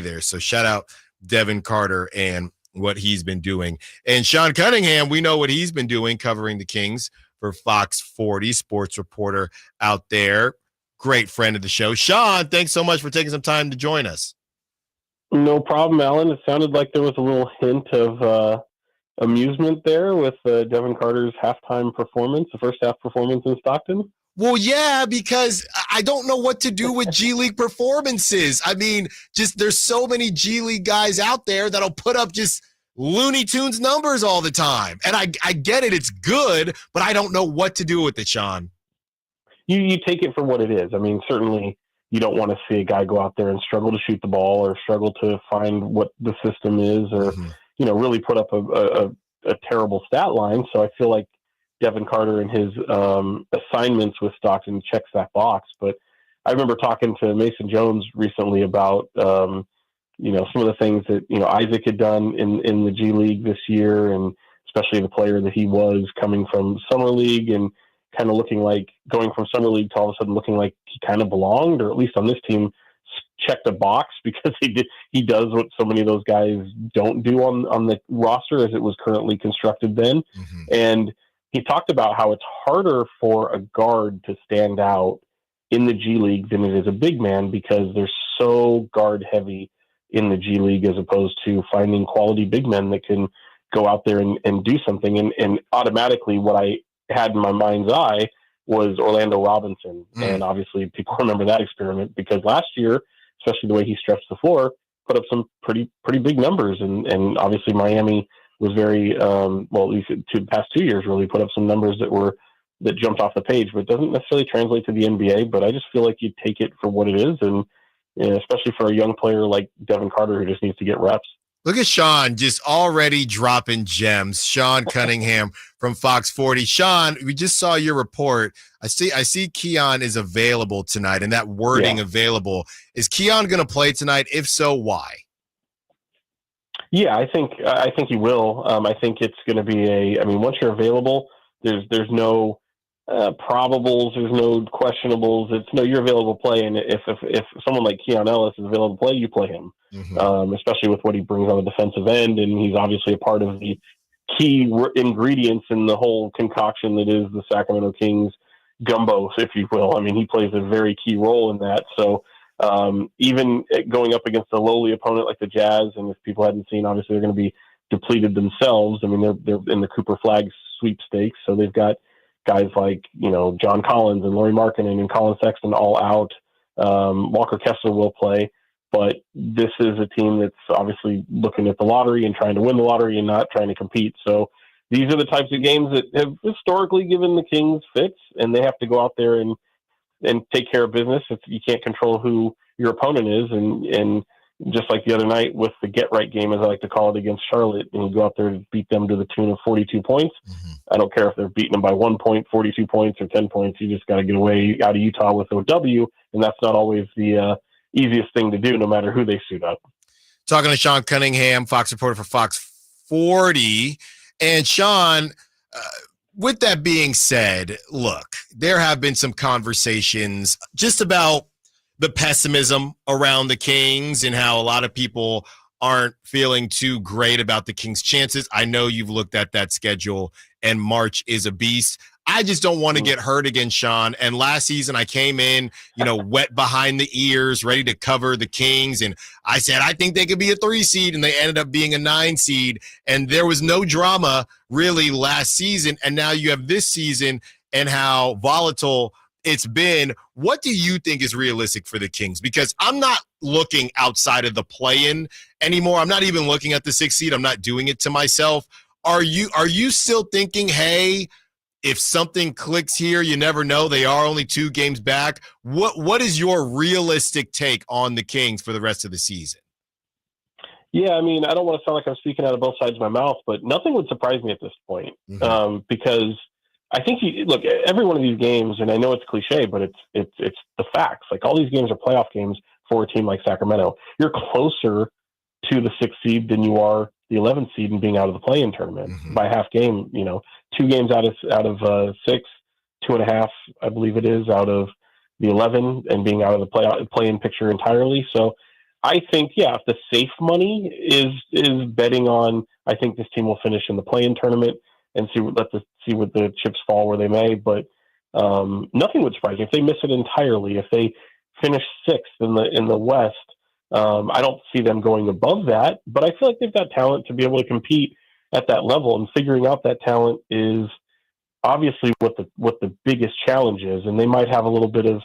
there. So shout out Devin Carter and what he's been doing. And Sean Cunningham, we know what he's been doing covering the Kings for Fox 40, sports reporter out there. Great friend of the show. Sean, thanks so much for taking some time to join us. No problem, Alan. It sounded like there was a little hint of amusement there with Devin Carter's halftime performance, the first half performance in Stockton. Well, yeah, because I don't know what to do with G League performances. I mean, just there's so many G League guys out there that'll put up just Looney Tunes numbers all the time. And I get it. It's good, but I don't know what to do with it, Sean. You take it for what it is. I mean, certainly you don't want to see a guy go out there and struggle to shoot the ball or struggle to find what the system is or, really put up a terrible stat line. So I feel like Devin Carter and his assignments with Stockton checks that box. But I remember talking to Mason Jones recently about, some of the things that, Isaac had done in the G League this year, and especially the player that he was coming from Summer League and kind of looking like going from Summer League to all of a sudden looking like he kind of belonged, or at least on this team, checked a box because he does what so many of those guys don't do on the roster as it was currently constructed then. Mm-hmm. And he talked about how it's harder for a guard to stand out in the G League than it is a big man because they're so guard heavy in the G League as opposed to finding quality big men that can go out there and do something. And automatically what I had in my mind's eye was Orlando Robinson. And obviously people remember that experiment because last year, especially the way he stretched the floor, put up some pretty big numbers. And obviously Miami was very, at least the past 2 years, really put up some numbers that jumped off the page, but it doesn't necessarily translate to the NBA. But I just feel like you take it for what it is. And especially for a young player like Devin Carter, who just needs to get reps. Look at Sean just already dropping gems. Sean Cunningham from Fox 40. Sean, we just saw your report. I see Keon is available tonight, and that wording available. Is Keon going to play tonight? If so, why? Yeah, I think he will. I think it's going to be once you're available, there's no probables, there's no questionables. You're available to play, and if someone like Keon Ellis is available to play, you play him. Mm-hmm. Especially with what he brings on the defensive end, and he's obviously a part of the key ingredients in the whole concoction that is the Sacramento Kings gumbo, if you will. I mean, he plays a very key role in that. So even going up against a lowly opponent like the Jazz, and if people hadn't seen, obviously they're going to be depleted themselves. I mean, they're in the Cooper Flag sweepstakes, so they've got guys like John Collins and Lauri Markkanen and Colin Sexton all out. Walker Kessler will play, but this is a team that's obviously looking at the lottery and trying to win the lottery and not trying to compete. So these are the types of games that have historically given the Kings fits, and they have to go out there and take care of business. You can't control who your opponent is, and just like the other night with the get-right game, as I like to call it, against Charlotte, and you go out there and beat them to the tune of 42 points. Mm-hmm. I don't care if they're beating them by 1 point, 42 points, or 10 points. You just got to get away out of Utah with a W, and that's not always the easiest thing to do, no matter who they suit up. Talking to Sean Cunningham, Fox reporter for Fox 40. And Sean, with that being said, look, there have been some conversations just about the pessimism around the Kings and how a lot of people aren't feeling too great about the Kings' chances. I know you've looked at that schedule, and March is a beast. I just don't want to get hurt again, Sean. And last season I came in, wet behind the ears, ready to cover the Kings. And I said, I think they could be a 3 seed, and they ended up being a 9 seed. And there was no drama really last season. And now you have this season and how volatile it's been. What do you think is realistic for the Kings? Because I'm not looking outside of the play-in anymore. I'm not even looking at the 6 seed. I'm not doing it to myself. Are you still thinking, hey, if something clicks here, you never know. They are only 2 games back. What is your realistic take on the Kings for the rest of the season? Yeah, I mean, I don't want to sound like I'm speaking out of both sides of my mouth, but nothing would surprise me at this point. Mm-hmm. Because I think look, every one of these games, and I know it's cliche, but it's the facts. Like, all these games are playoff games for a team like Sacramento. You're closer to the 6th seed than you are the 11th seed and being out of the play-in tournament by half game. 2 games out of 6, 2.5, I believe it is, out of the 11, and being out of the play-in picture entirely. So I think, if the safe money is betting on, I think this team will finish in the play-in tournament and see what the chips fall where they may. But nothing would surprise me if they miss it entirely. If they finish sixth in the West, I don't see them going above that. But I feel like they've got talent to be able to compete at that level, and figuring out that talent is obviously what the biggest challenge is. And they might have a little bit of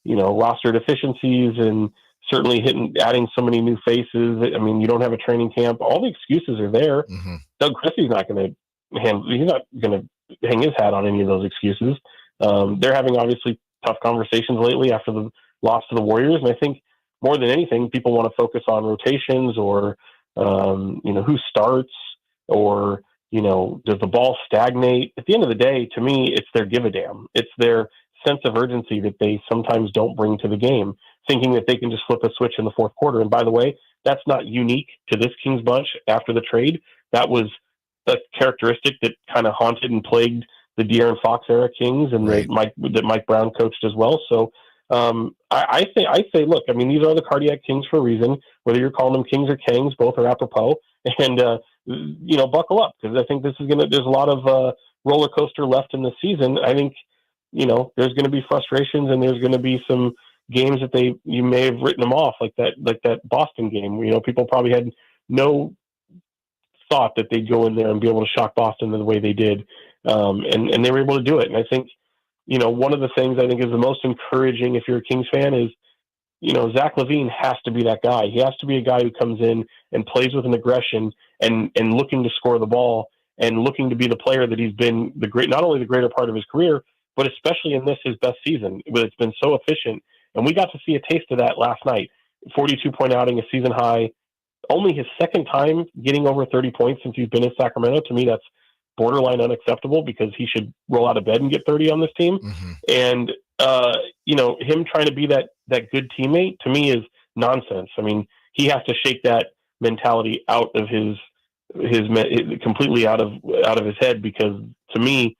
roster deficiencies, and certainly adding so many new faces. I mean, you don't have a training camp. All the excuses are there. Mm-hmm. Doug Christie's not going to hang his hat on any of those excuses. They're having obviously tough conversations lately after the loss to the Warriors. And I think more than anything, people want to focus on rotations or, who starts or, does the ball stagnate? At the end of the day, to me, it's their give a damn. It's their sense of urgency that they sometimes don't bring to the game, thinking that they can just flip a switch in the fourth quarter. And by the way, that's not unique to this Kings bunch after the trade. That was a characteristic that kind of haunted and plagued the De'Aaron Fox era Kings, and right. that Mike Brown coached as well. So I say, look, I mean, these are the cardiac Kings for a reason. Whether you're calling them Kings or Kangs, both are apropos. And buckle up, because I think there's a lot of roller coaster left in the season. I think there's going to be frustrations, and there's going to be some games that you may have written them off, like that Boston game. People probably had no thought that they'd go in there and be able to shock Boston the way they did, and they were able to do it. And I think one of the things I think is the most encouraging if you're a Kings fan is Zach LaVine has to be that guy. He has to be a guy who comes in and plays with an aggression and looking to score the ball and looking to be the player that he's been not only the greater part of his career, but especially in his best season. It's been so efficient. And we got to see a taste of that last night. 42-point outing, a season high, only his second time getting over 30 points since he's been in Sacramento. To me, that's borderline unacceptable, because he should roll out of bed and get 30 on this team. Mm-hmm. And, him trying to be that good teammate, to me, is nonsense. I mean, he has to shake that mentality out of completely out of his head, because to me,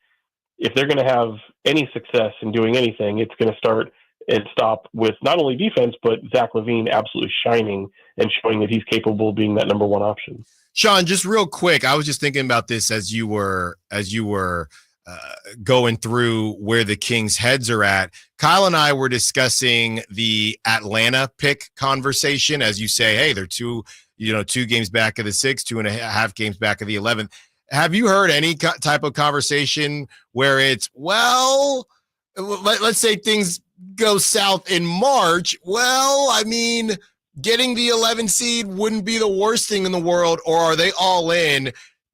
if they're going to have any success in doing anything, it's going to start and stop with not only defense, but Zach LaVine absolutely shining and showing that he's capable of being that number one option. Sean, just real quick, I was just thinking about this as you were going through where the Kings' heads are at. Kyle and I were discussing the Atlanta pick conversation. As you say, hey, they're two games back of the 6, 2.5 games back of the 11th. Have you heard any type of conversation where it's, well, let's say things go south in March? Well, I mean, getting the 11th seed wouldn't be the worst thing in the world, or are they all in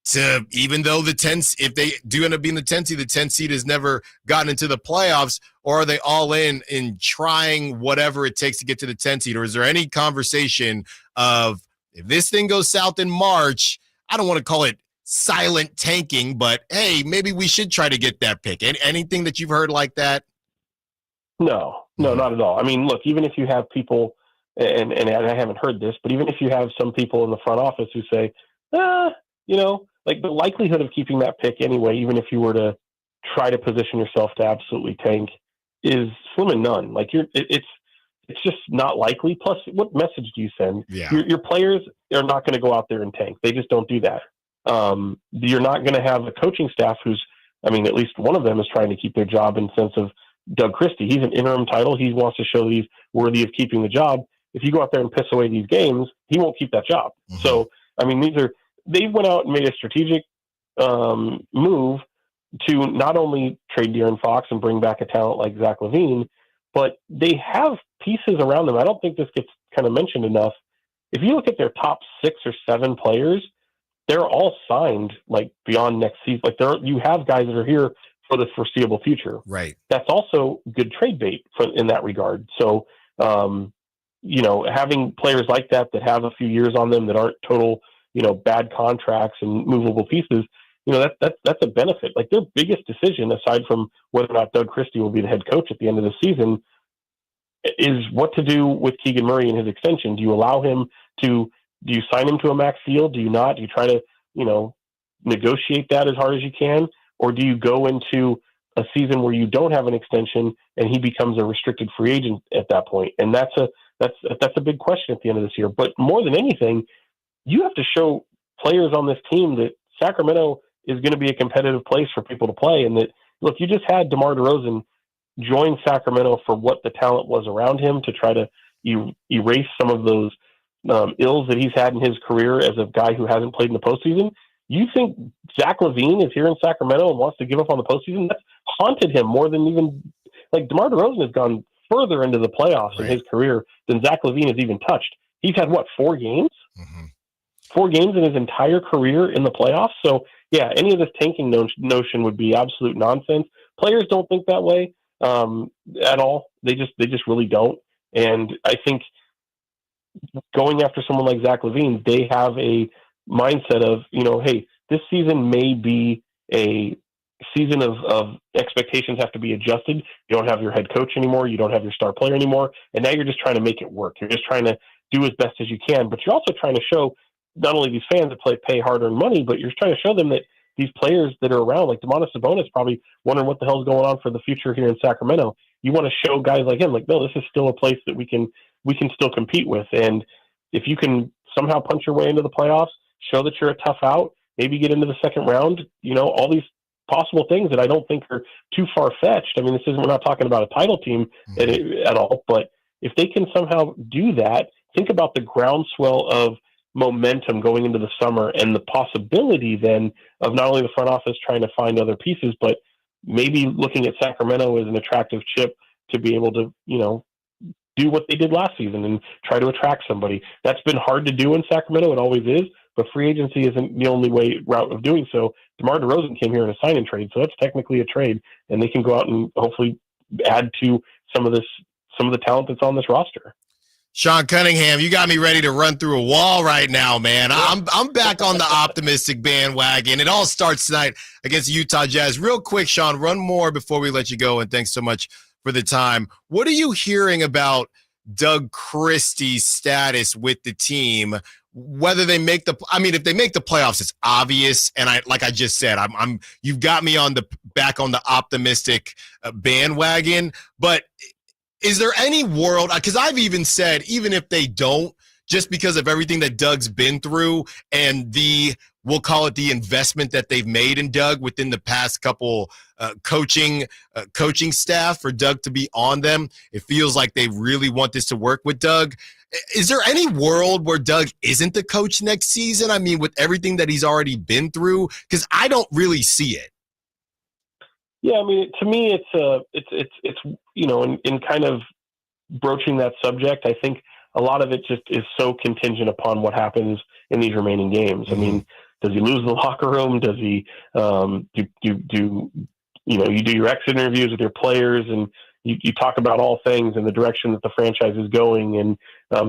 to, even though if they do end up being the 10th seed has never gotten into the playoffs, or are they all in trying whatever it takes to get to the 10th seed? Or is there any conversation of, if this thing goes south in March, I don't want to call it silent tanking, but hey, maybe we should try to get that pick? Anything that you've heard like that? No, not at all. I mean, look, even if you have people, and I haven't heard this, but even if you have some people in the front office who say, like the likelihood of keeping that pick anyway, even if you were to try to position yourself to absolutely tank, is slim and none. Like it's just not likely. Plus, what message do you send? Yeah. Your players are not going to go out there and tank. They just don't do that. You're not going to have a coaching staff at least one of them is trying to keep their job, in the sense of Doug Christie. He's an interim title. He wants to show that he's worthy of keeping the job. If you go out there and piss away these games, he won't keep that job. Mm-hmm. So, they went out and made a strategic move to not only trade De'Aaron Fox and bring back a talent like Zach LaVine, but they have pieces around them. I don't think this gets kind of mentioned enough. If you look at their top 6 or 7 players, they're all signed like beyond next season. Like you have guys that are here for the foreseeable future. Right. That's also good trade bait in that regard. So, having players like that have a few years on them that aren't total, bad contracts and movable pieces, that's a benefit. Like their biggest decision, aside from whether or not Doug Christie will be the head coach at the end of the season, is what to do with Keegan Murray and his extension. Do you sign him to a max deal? Do you not? Do you try to, negotiate that as hard as you can? Or do you go into a season where you don't have an extension and he becomes a restricted free agent at that point? And that's That's a big question at the end of this year. But more than anything, you have to show players on this team that Sacramento is going to be a competitive place for people to play. And that, look, you just had DeMar DeRozan join Sacramento for what the talent was around him, to try to erase some of those ills that he's had in his career as a guy who hasn't played in the postseason. You think Zach LaVine is here in Sacramento and wants to give up on the postseason? That's haunted him more than even, like, DeMar DeRozan has gone further into the playoffs in his career than Zach LaVine has even touched. He's had, what, 4 games? Mm-hmm. 4 games in his entire career in the playoffs. So, yeah, any of this tanking notion would be absolute nonsense. Players don't think that way at all. They just really don't. And I think going after someone like Zach LaVine, they have a mindset of, hey, this season may be a season of expectations have to be adjusted. You don't have your head coach anymore. You don't have your star player anymore. And now you're just trying to make it work. You're just trying to do as best as you can, but you're also trying to show not only these fans that pay hard-earned money, but you're trying to show them that these players that are around, like Domantas Sabonis, probably wondering what the hell's going on for the future here in Sacramento. You want to show guys like him, like, no, this is still a place that we can still compete with. And if you can somehow punch your way into the playoffs, show that you're a tough out, maybe get into the second round, all these possible things that I don't think are too far-fetched. I mean, we're not talking about a title team at all, but if they can somehow do that, think about the groundswell of momentum going into the summer and the possibility then of not only the front office trying to find other pieces, but maybe looking at Sacramento as an attractive chip to be able to, do what they did last season and try to attract somebody. That's been hard to do in Sacramento. It always is, but free agency isn't the only route of doing so. DeMar DeRozan came here in a sign and trade, so that's technically a trade, and they can go out and hopefully add to some of the talent that's on this roster. Sean Cunningham, you got me ready to run through a wall right now, man. I'm back on the optimistic bandwagon. It all starts tonight against the Utah Jazz. Real quick, Sean, run more before we let you go, and thanks so much for the time. What are you hearing about Doug Christie's status with the team? Whether they make if they make the playoffs, it's obvious. And like I just said, you've got me back on the optimistic bandwagon. But is there any world? Because I've even said, even if they don't, just because of everything that Doug's been through and we'll call it the investment that they've made in Doug within the past couple coaching staff for Doug to be on them. It feels like they really want this to work with Doug. Is there any world where Doug isn't the coach next season? I mean, with everything that he's already been through, because I don't really see it. Yeah, I mean, to me, it's in kind of broaching that subject, I think a lot of it just is so contingent upon what happens in these remaining games. Mm-hmm. I mean, does he lose the locker room? Does he you do your exit interviews with your players and you talk about all things and the direction that the franchise is going. And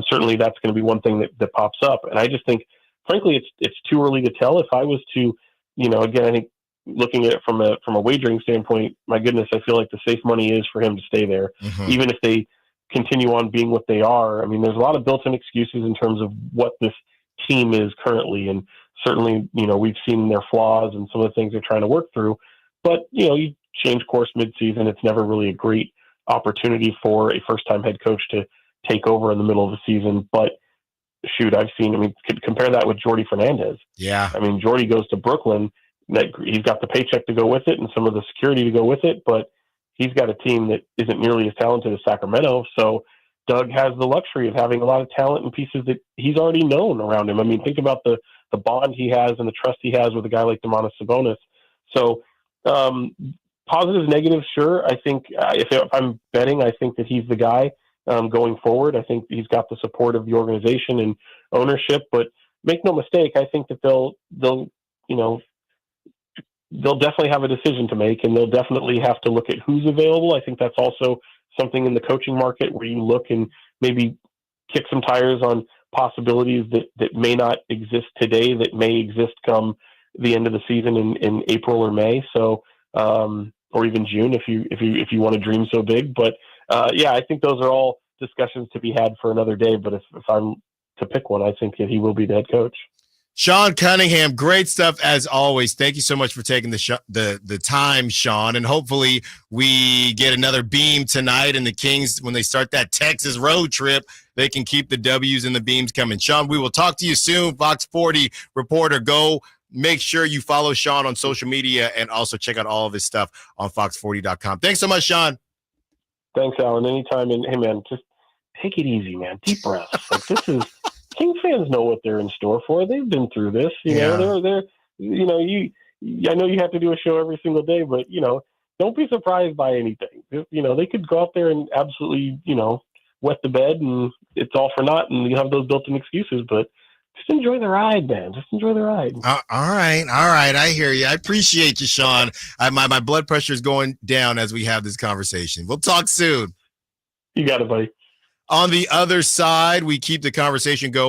certainly that's going to be one thing that pops up. And I just think, frankly, it's too early to tell. If I was to, again, I think looking at it from a wagering standpoint, my goodness, I feel like the safe money is for him to stay there, mm-hmm. even if they continue on being what they are. I mean, there's a lot of built-in excuses in terms of what this team is currently. And certainly, we've seen their flaws and some of the things they're trying to work through. But, you change course midseason. It's never really a great opportunity for a first-time head coach to take over in the middle of the season. But shoot, compare that with Jordy Fernandez. Yeah. I mean, Jordy goes to Brooklyn. He's got the paycheck to go with it and some of the security to go with it, but he's got a team that isn't nearly as talented as Sacramento. So Doug has the luxury of having a lot of talent and pieces that he's already known around him. I mean, think about the bond he has and the trust he has with a guy like Domantas Sabonis. So positives, negatives, sure. I think if I'm betting, I think that he's the guy going forward. I think he's got the support of the organization and ownership, but make no mistake, I think that they'll definitely have a decision to make, and they'll definitely have to look at who's available. I think that's also something in the coaching market where you look and maybe kick some tires on possibilities that may not exist today, that may exist come the end of the season in April or May. So, or even June, if you want to dream so big. But yeah, I think those are all discussions to be had for another day. But if I'm to pick one, I think that he will be the head coach. Sean Cunningham, great stuff as always. Thank you so much for taking the time, Sean. And hopefully we get another beam tonight, and the Kings, when they start that Texas road trip, they can keep the W's and the beams coming. Sean, we will talk to you soon. Fox 40 reporter, go make sure you follow Sean on social media and also check out all of his stuff on fox40.com. Thanks so much, Sean. Thanks, Alan. Anytime. And hey, man, just take it easy, man. Deep breaths. Like, this is King fans know what they're in store for. They've been through this. You know, they're I know you have to do a show every single day, but don't be surprised by anything. They could go out there and absolutely, wet the bed and it's all for naught, and you have those built-in excuses. But just enjoy the ride, man. Just enjoy the ride. All right. I hear you. I appreciate you, Sean. My blood pressure is going down as we have this conversation. We'll talk soon. You got it, buddy. On the other side, we keep the conversation going.